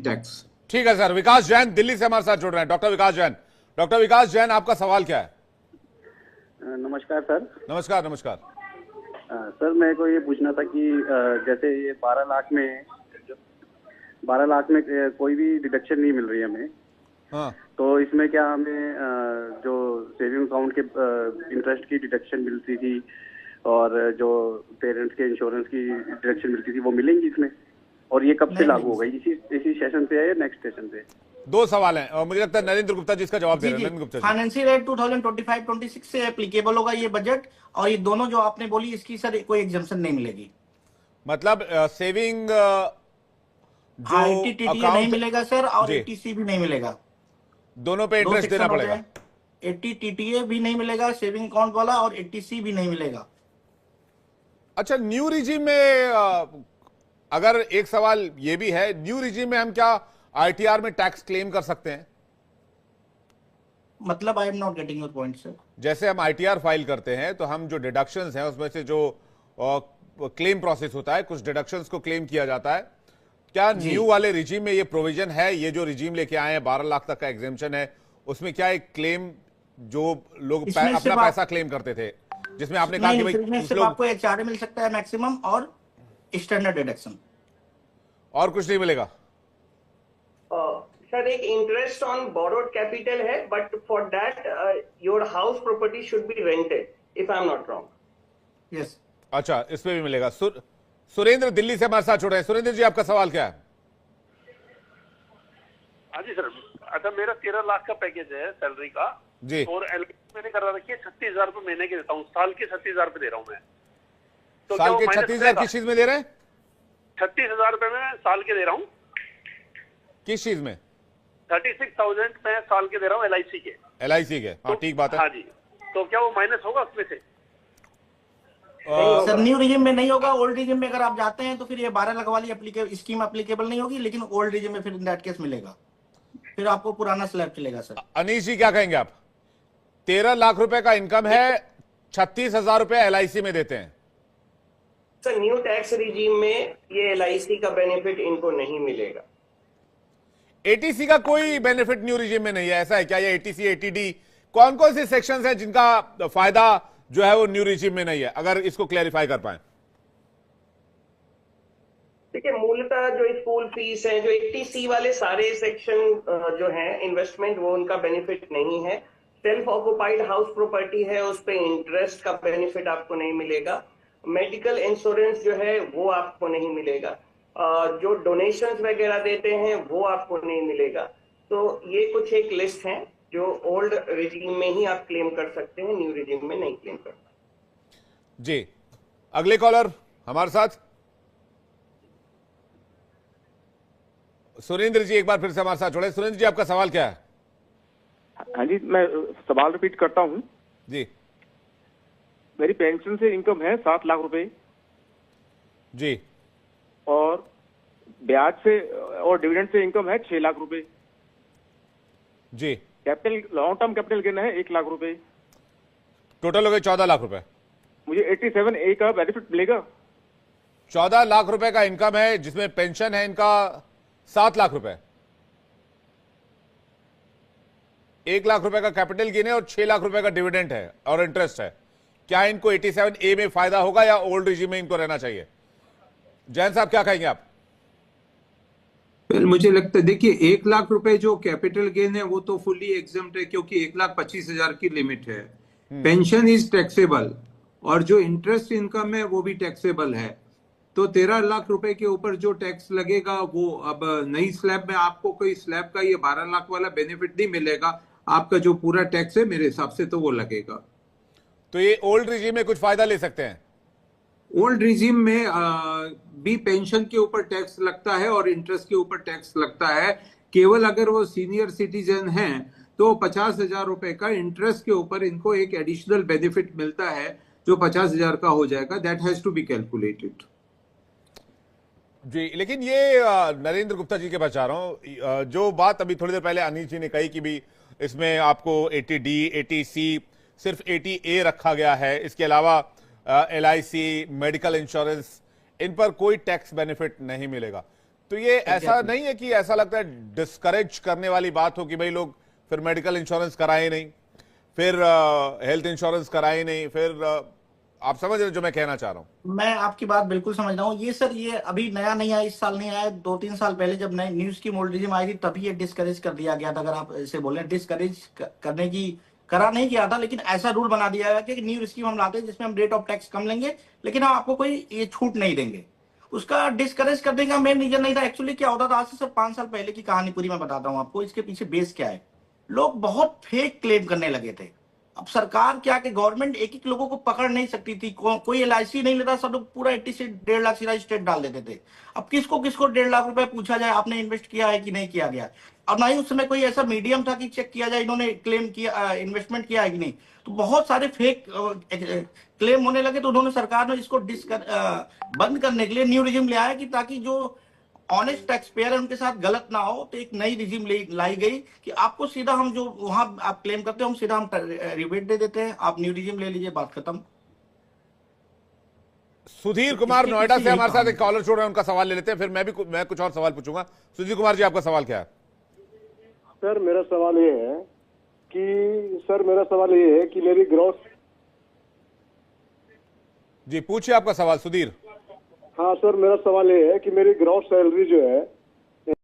Tax. ठीक है sir. विकास जैन दिल्ली से हमारे साथ जुड़ रहे हैं। डॉक्टर विकास जैन। डॉक्टर विकास जैन, आपका सवाल क्या है? नमस्कार सर। नमस्कार नमस्कार। सर मेरे को ये पूछना था कि जैसे ये 12 लाख में कोई भी डिडक्शन नहीं मिल रही है हमें। हाँ। तो इसमें क्या हमें जो सेविंग अकाउंट के इंटरेस्ट की डिडक्शन मिलती थी और जो पेरेंट्स के इंश्योरेंस की डिडक्शन मिलती थी वो मिलेंगी इसमें? और ये कब से लागू होगा? इसी सेशन से है या नेक्स्ट सेशन से? दो सवाल हैं और मुझे लगता है नरेंद्र गुप्ता जी इसका जवाब दे रहे हैं। नरेंद्र गुप्ता जी, फाइनेंशियल ईयर 2025-26 से एप्लीकेबल होगा ये बजट, और ये दोनों जो आपने बोली इसकी सर कोई एग्जम्पशन नहीं मिलेगी। मतलब सेविंग हाँ, ATTTA नहीं मिलेगा सर, और जी। ATC भी नहीं मिलेगा। दोनों पे इंटरेस्ट देना पड़ेगा। ATTTA भी नहीं मिलेगा सेविंग अकाउंट वाला, और ATC भी नहीं मिलेगा। अच्छा, न्यू रिजीम में अगर एक सवाल ये भी है, न्यू रिजीम में हम क्या ITR में टैक्स क्लेम कर सकते हैं? मतलब I am not getting your point sir. जैसे हम ITR फाइल करते हैं तो हम जो डिडक्शंस हैं उसमें से जो क्लेम प्रोसेस होता है, कुछ डिडक्शंस को क्लेम किया जाता है। क्या न्यू वाले रिजीम में ये प्रोविजन है? ये जो रिजीम लेके आए हैं 12 लाख तक का एग्जेम्पशन है, उसमें क्या एक क्लेम जो लोग अपना पैसा क्लेम करते थे, जिसमें आपने कहा कि भाई सिर्फ आपको HRA मिल सकता है मैक्सिमम, और स्टैंडर्ड डिडक्शन, और कुछ नहीं मिलेगा? सर एक इंटरेस्ट ऑन बोरोड कैपिटल है, but for that your house property should be rented if I am not wrong. Yes. अच्छा, इसमें भी मिलेगा। सुरेंद्र दिल्ली से हमारे साथ जुड़े हैं। सुरेंद्र जी, आपका सवाल क्या है? हाँ जी सर। अच्छा, मेरा 13 लाख का पैकेज है सैलरी का जी, और LIC मैंने करा रखी है 36,000 रुपए महीने के देता हूँ, साल के 36,000 रुपए दे रहा हूँ मैं। तो साल के 36,000 किस चीज में दे रहे हैं? 36,000 रुपए में साल के दे रहा हूँ। किस चीज में? 36,000 मैं साल के दे रहा हूँ LIC के। LIC के, हाँ ठीक बात है। हाँ जी, तो क्या वो माइनस होगा उसमें से? सर न्यू रिजिम में नहीं होगा। ओल्ड रिजिम में अगर आप जाते हैं तो फिर ये 12 लाख वाली स्कीम एप्लीकेबल नहीं होगी, लेकिन ओल्ड रिजिम में फिर इन दैट केस मिलेगा, फिर आपको पुराना स्लैब चलेगा सर। अनीश जी, क्या कहेंगे आप? 13 लाख रुपए का इनकम है, 36,000 रुपए LIC में देते हैं। सर न्यू टैक्स रिजीम में ये LIC का बेनिफिट इनको नहीं मिलेगा। ATC का कोई बेनिफिट न्यू रिजीम में नहीं है, ऐसा है क्या? ये ATC, ATD कौन कौन से सेक्शंस हैं जिनका फायदा जो है वो न्यू रिजीम में नहीं है? अगर इसको क्लैरिफाई कर पाए। देखिए, मूलतः जो स्कूल फीस है, जो 80C वाले सारे सेक्शन जो है इन्वेस्टमेंट, वो उनका बेनिफिट नहीं है। सेल्फ ऑक्युपाइड हाउस प्रॉपर्टी है, उस पे इंटरेस्ट का बेनिफिट आपको नहीं मिलेगा। मेडिकल इंश्योरेंस जो है वो आपको नहीं मिलेगा। जो डोनेशंस वगैरह देते हैं वो आपको नहीं मिलेगा। तो ये कुछ एक लिस्ट है जो ओल्ड रिजीम में ही आप क्लेम कर सकते हैं, न्यू रिजीम में नहीं क्लेम कर सकते। जी, अगले कॉलर हमारे साथ सुरेंद्र जी, एक बार फिर से हमारे साथ जुड़े। सुरेंद्र जी, आपका सवाल क्या है? हाँ जी, मैं सवाल रिपीट करता हूँ जी। मेरी पेंशन से इनकम है 7 लाख रुपए जी, और ब्याज से और डिविडेंड से इनकम है 6 लाख रुपए जी। Capital, long term capital gain है 1 लाख रुपए, टोटल हो गए 14 लाख रुपए। मुझे 87A का बेनिफिट मिलेगा? 14 लाख रुपए का इनकम है, जिसमें पेंशन है इनका 7 लाख रुपए, 1 लाख रुपए का कैपिटल गेन है और 6 लाख रुपए का डिविडेंड है और इंटरेस्ट है। क्या इनको 87A में फायदा होगा या ओल्ड रिजीम में इनको रहना चाहिए? जैन साहब, क्या कहेंगे आप? मुझे लगता है, देखिए 1 लाख रुपए जो कैपिटल गेन है वो तो फुल्ली एग्जम्प्ट है, क्योंकि 1,25,000 की लिमिट है। पेंशन इज टैक्सेबल, और जो इंटरेस्ट इनकम है वो भी टैक्सेबल है। तो 13 लाख रुपए के ऊपर जो टैक्स लगेगा वो अब नई स्लैब में आपको कोई स्लैब का ये 12 लाख वाला बेनिफिट नहीं मिलेगा। आपका जो पूरा टैक्स है मेरे हिसाब से तो वो लगेगा। तो ये ओल्ड रिजीम में कुछ फायदा ले सकते हैं? ओल्ड रिजीम में भी पेंशन के ऊपर टैक्स लगता है और इंटरेस्ट के ऊपर टैक्स लगता है। केवल अगर वो सीनियर सिटीजन हैं तो 50,000 रुपए का इंटरेस्ट के ऊपर इनको एक एडिशनल बेनिफिट मिलता है जो 50,000 का हो जाएगा। That has to be calculated. जी, लेकिन ये नरेंद्र गुप्ता जी के पास जा रहा हूं। जो बात अभी थोड़ी देर पहले अनिल जी ने कही कि भी इसमें आपको 80D, 80C, सिर्फ 80A रखा गया है, इसके अलावा LIC, मेडिकल इंश्योरेंस, इन पर कोई टैक्स बेनिफिट नहीं मिलेगा। तो ये ऐसा नहीं है कि ऐसा लगता है डिस्करेज करने वाली बात हो कि भाई लोग फिर मेडिकल इंश्योरेंस कराए नहीं, फिर हेल्थ इंश्योरेंस कराए नहीं, फिर आप समझ रहे हो जो मैं कहना चाह रहा हूं? मैं आपकी बात बिल्कुल समझ रहा हूँ। ये सर ये अभी नया नहीं आया, इस साल नहीं आया, 2-3 साल पहले जब नई न्यू स्कीम ओल्ड रिजीम आई थी तभी ये डिस्करेज कर दिया गया था। अगर आप इसे बोले डिस्करेज करने की करा नहीं किया था, लेकिन ऐसा रूल बना दिया गया कि न्यू स्कीम हम लाते हैं जिसमें हम रेट ऑफ टैक्स कम लेंगे, लेकिन हम आपको कोई ये छूट नहीं देंगे। उसका डिस्करेज करने का मेन रीजन नहीं था। एक्चुअली क्या होता था, आज से सर 5 साल पहले की कहानी पूरी मैं बताता हूँ आपको, इसके पीछे बेस क्या है। लोग बहुत फेक क्लेम करने लगे थे। अब सरकार क्या कि गवर्नमेंट एक एक लोगों को पकड़ नहीं सकती थी, कोई LIC नहीं लेता, सब लोग पूरा 80 से 1.5 लाख सीधा स्टेट डाल देते थे। अब किसको किसको 1.5 लाख रुपए पूछा जाए आपने इन्वेस्ट किया है कि नहीं किया गया, और ना ही उस समय कोई ऐसा मीडियम था कि चेक किया जाए इन्होंने क्लेम किया, इन्वेस्टमेंट किया है कि नहीं। तो बहुत सारे फेक क्लेम होने लगे, तो उन्होंने सरकार ने इसको बंद करने के लिए न्यू रिजिम ले आया कि ताकि जो ऑनेस्ट टैक्स पेयर है उनके साथ गलत ना हो। तो एक नई रिजीम लाई गई कि आपको सीधा हम जो वहां आप क्लेम करते हो हम सीधा हम रिबेट दे देते हैं, आप न्यू रिजीम ले लीजिए, बात खत्म। सुधीर कुमार नोएडा से हमारे साथ एक कॉलर छोड़ रहे हैं, उनका सवाल ले लेते हैं, फिर मैं कुछ और सवाल पूछूंगा। सुधीर कुमार जी, आपका सवाल क्या है? सर मेरा सवाल ये है कि मेरी ग्रॉस। जी पूछिए आपका सवाल सुधीर। हाँ सर, मेरा सवाल ये है कि मेरी ग्रॉस सैलरी जो है